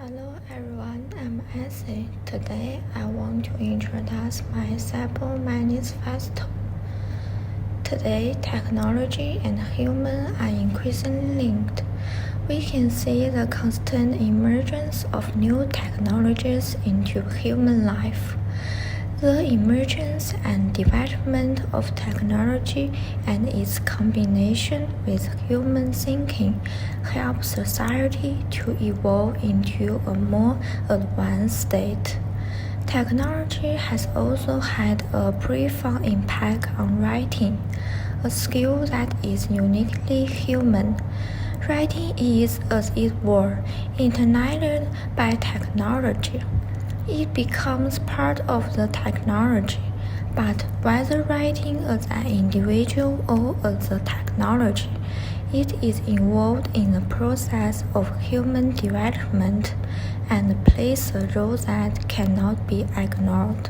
Hello everyone, I'm Essie. Today I want to introduce my sample manifesto. Today, technology and human are increasingly linked. We can see the constant emergence of new technologies into human life. The emergence and development of technology and its combination with human thinking help society to evolve into a more advanced state. Technology has also had a profound impact on writing, a skill that is uniquely human. Writing is, as it were, internalized by technology. It becomes part of the technology, but whether writing as an individual or as a technology, it is involved in the process of human development and plays a role that cannot be ignored.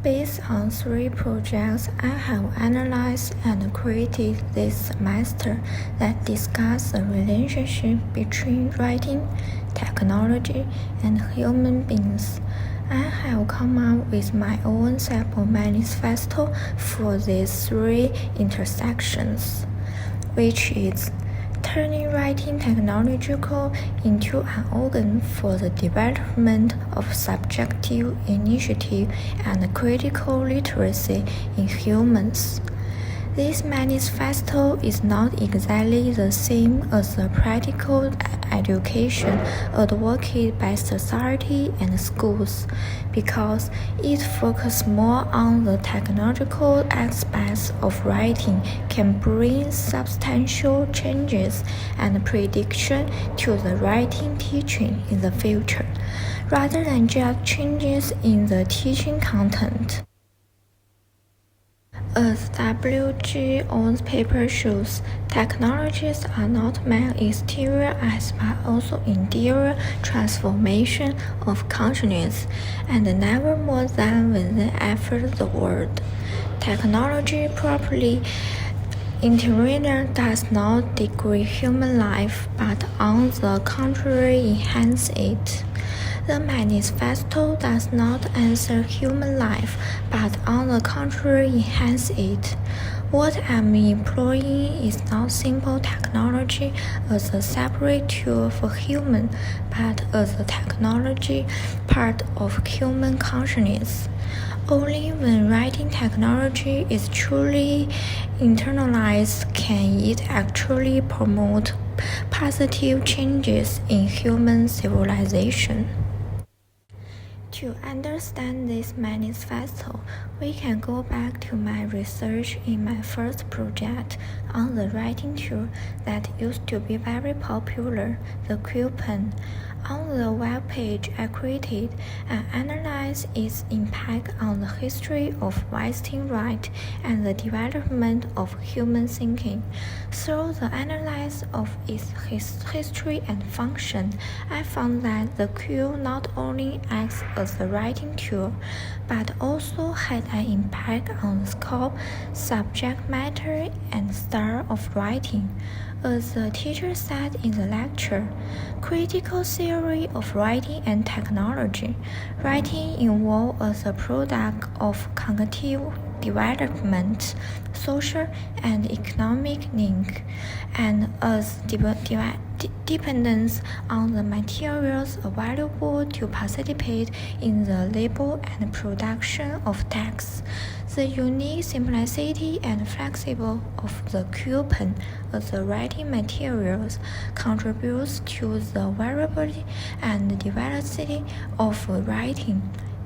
Based on 3 projects I have analyzed and created this semester that discuss the relationship between writing, technology, and human beings, I have come up with my own sample manifesto for these 3 intersections, which is turning writing technological into an organ for the development of subjective initiative and critical literacy in humans. This manifesto is not exactly the same as the practical education advocated by society and schools because it focuses more on the technological aspects of writing can bring substantial changes and prediction to the writing teaching in the future, rather than just changes in the teaching content. As W.G. Owen's paper shows, technologies are not mere exterior acts but also interior transformation of consciousness, and never more than within effort the world. Technology properly integrated does not degrade human life, but on the contrary enhance it. The manifesto does not answer human life, but on the contrary enhance it. What I'm employing is not simple technology as a separate tool for human, but as a technology part of human consciousness. Only when writing technology is truly internalized can it actually promote positive changes in human civilization. To understand this manifesto, we can go back to my research in my first project on the writing tool that used to be very popular, the quill pen. On the web page I created and analyzed its impact on the history of Western writing and the development of human thinking. Through the analysis of its history and function, I found that the quill not only acts as a writing tool, but also had an impact on the scope, subject matter, and style of writing. As the teacher said in the lecture, critical theory of writing and technology, writing evolved as a product of cognitive development, social and economic link, and as dependence on the materials available to participate in the label and production of text. The unique simplicity and flexibility of the quill pen as the writing materials contributes to the variability and diversity of writing,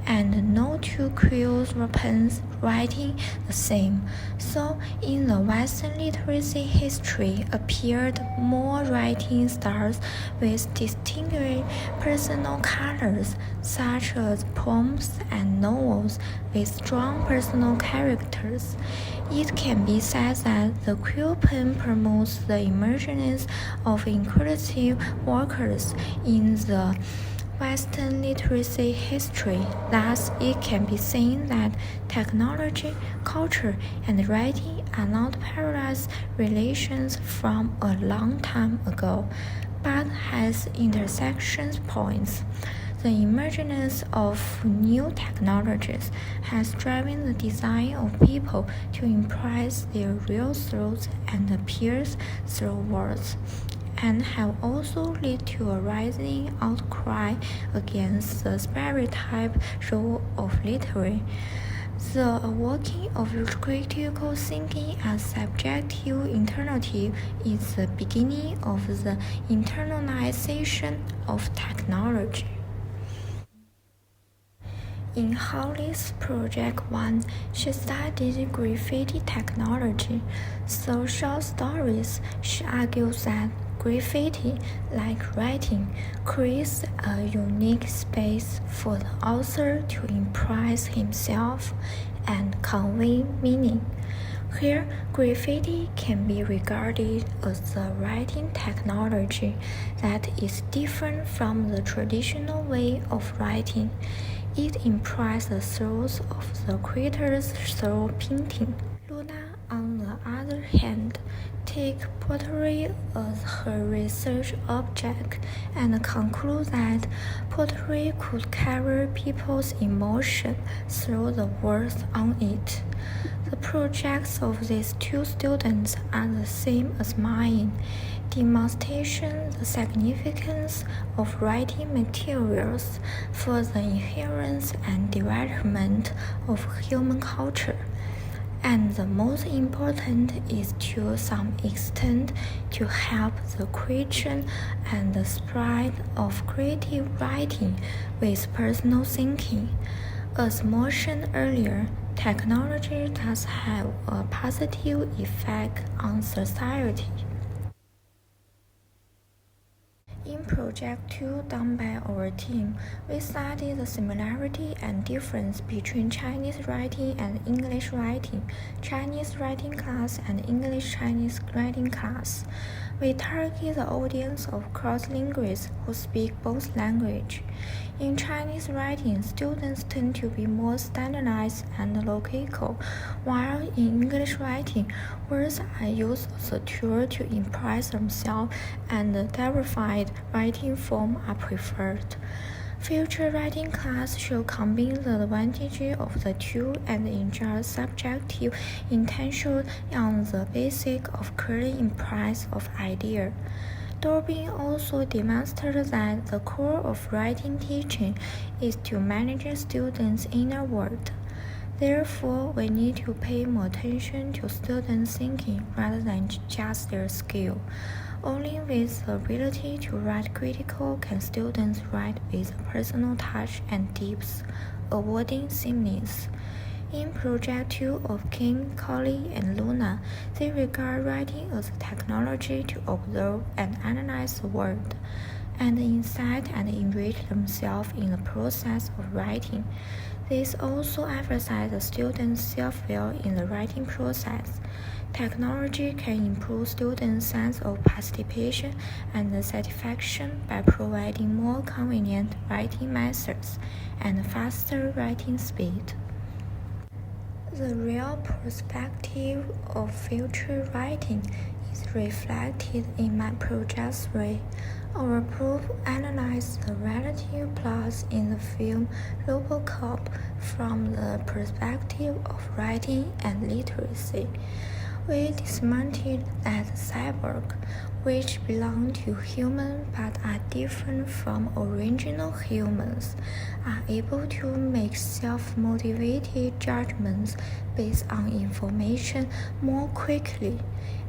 and no two quill pens writing the same. So in the Western literacy history appeared more writing styles with distinguished personal colors, such as poems and novels with strong personal characters. It can be said that the quill pen promotes the emergence of inclusive workers in the Western literacy history. Thus, it can be seen that technology, culture, and writing are not parallel relations from a long time ago, but has intersection points. The emergence of new technologies has driven the design of people to impress their real thoughts and peers through words, and have also led to a rising outcry against the stereotype role of literacy. The working of critical thinking as subjective alternative is the beginning of the internalization of technology. In Holly's Project 1, she studied graffiti technology. Through short stories, she argues that graffiti, like writing, creates a unique space for the author to impress himself and convey meaning. Here, graffiti can be regarded as a writing technology that is different from the traditional way of writing. It implies the thoughts of the creators through painting. Luna, on the other hand, takes pottery as her research object and concludes that pottery could carry people's emotion through the words on it. The projects of these two students are the same as mine, demonstrating the significance of writing materials for the inherence and development of human culture. And the most important is to some extent to help the creation and the spread of creative writing with personal thinking. As mentioned earlier, technology does have a positive effect on society. In Project 2 done by our team, we studied the similarity and difference between Chinese writing and English writing, Chinese writing class and English Chinese writing class. We target the audience of cross-linguists who speak both languages. In Chinese writing, students tend to be more standardized and logical, while in English writing, words are used as a tool to impress themselves and the diversified writing form are preferred. Future writing class should combine the advantages of the two and enjoy subjective intention on the basis of clearly impress of idea. Dorbin also demonstrated that the core of writing teaching is to manage students' inner world. Therefore, we need to pay more attention to students' thinking rather than just their skill. Only with the ability to write critical can students write with a personal touch and depth, avoiding sameness. In Project 2 of Kim, Collie, and Luna, they regard writing as a technology to observe and analyze the world, and insight and enrich themselves in the process of writing. This also emphasizes the students' self-will in the writing process. Technology can improve students' sense of participation and satisfaction by providing more convenient writing methods and faster writing speed. The real perspective of future writing is reflected in my Project 3. Our proof analyzed the relative plots in the film RoboCop from the perspective of writing and literacy. We dismantled that cyborg, which belong to humans but are different from original humans, are able to make self-motivated judgments based on information more quickly,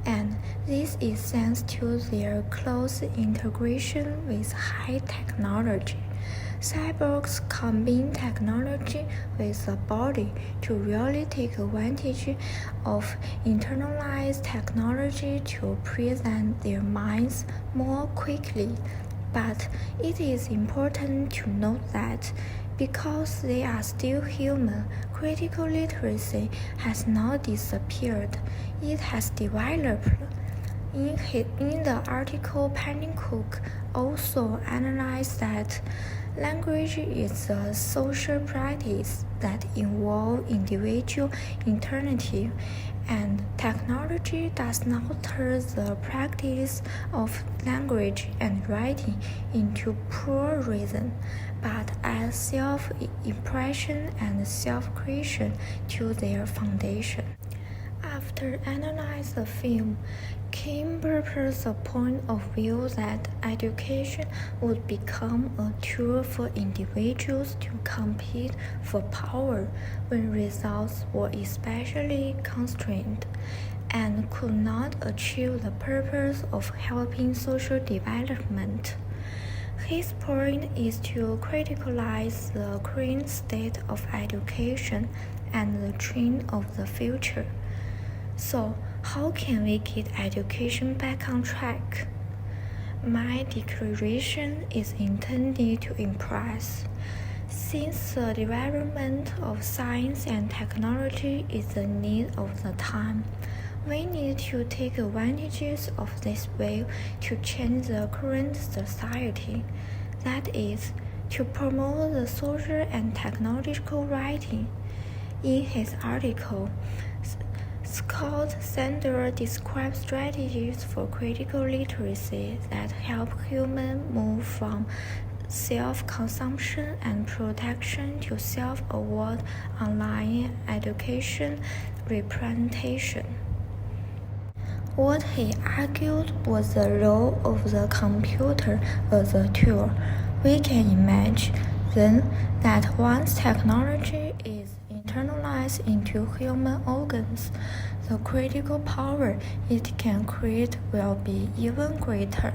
and this is thanks to their close integration with high technology. Cyborgs combine technology with the body to really take advantage of internalized technology to present their minds more quickly. But it is important to note that because they are still human, critical literacy has not disappeared, it has developed. In the article, Pennycook also analyzed that language is a social practice that involves individual eternity And technology does not turn the practice of language and writing into pure reason, but adds self-impression and self-creation to their foundation. After analyzing the film, Kim proposed the point of view that education would become a tool for individuals to compete for power when results were especially constrained and could not achieve the purpose of helping social development. His point is to criticalize the current state of education and the trend of the future. So, how can we get education back on track? My declaration is intended to impress. Since the development of science and technology is the need of the time, we need to take advantages of this wave to change the current society. That is, to promote the social and technological writing. In his article, Scott Sander describes strategies for critical literacy that help humans move from self-consumption and protection to self-aware online education representation. What he argued was the role of the computer as a tool. We can imagine then that once technology is internalized into human organs, the critical power it can create will be even greater.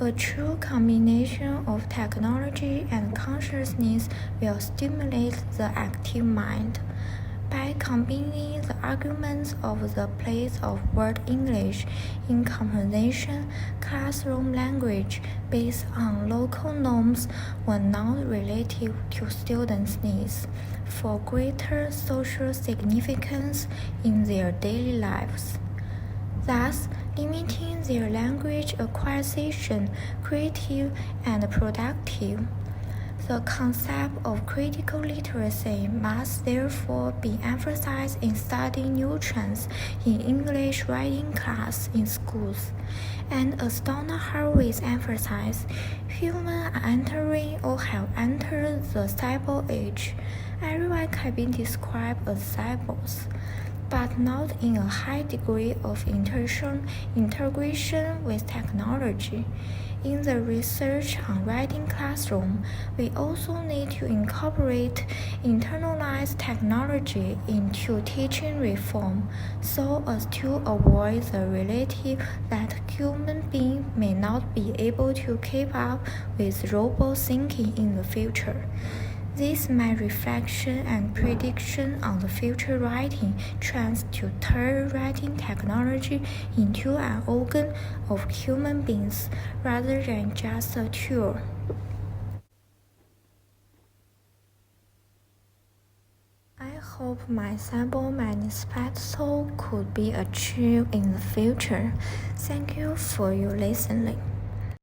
A true combination of technology and consciousness will stimulate the active mind. By combining the arguments of the place of word English in conversation, classroom language based on local norms were not relative to students' needs for greater social significance in their daily lives, thus limiting their language acquisition, creative and productive. The concept of critical literacy must therefore be emphasized in studying new trends in English writing class in schools. And as Donna Harvey emphasized, humans are entering or have entered the cyber age. Everyone can be described as cyborgs, but not in a high degree of integration with technology. In the research on writing classroom, we also need to incorporate internalized technology into teaching reform so as to avoid the reality that human beings may not be able to keep up with robot thinking in the future. This is my reflection and prediction on the future writing trends to turn writing technology into an organ of human beings rather than just a tool. I hope my sample manifesto could be achieved in the future. Thank you for your listening.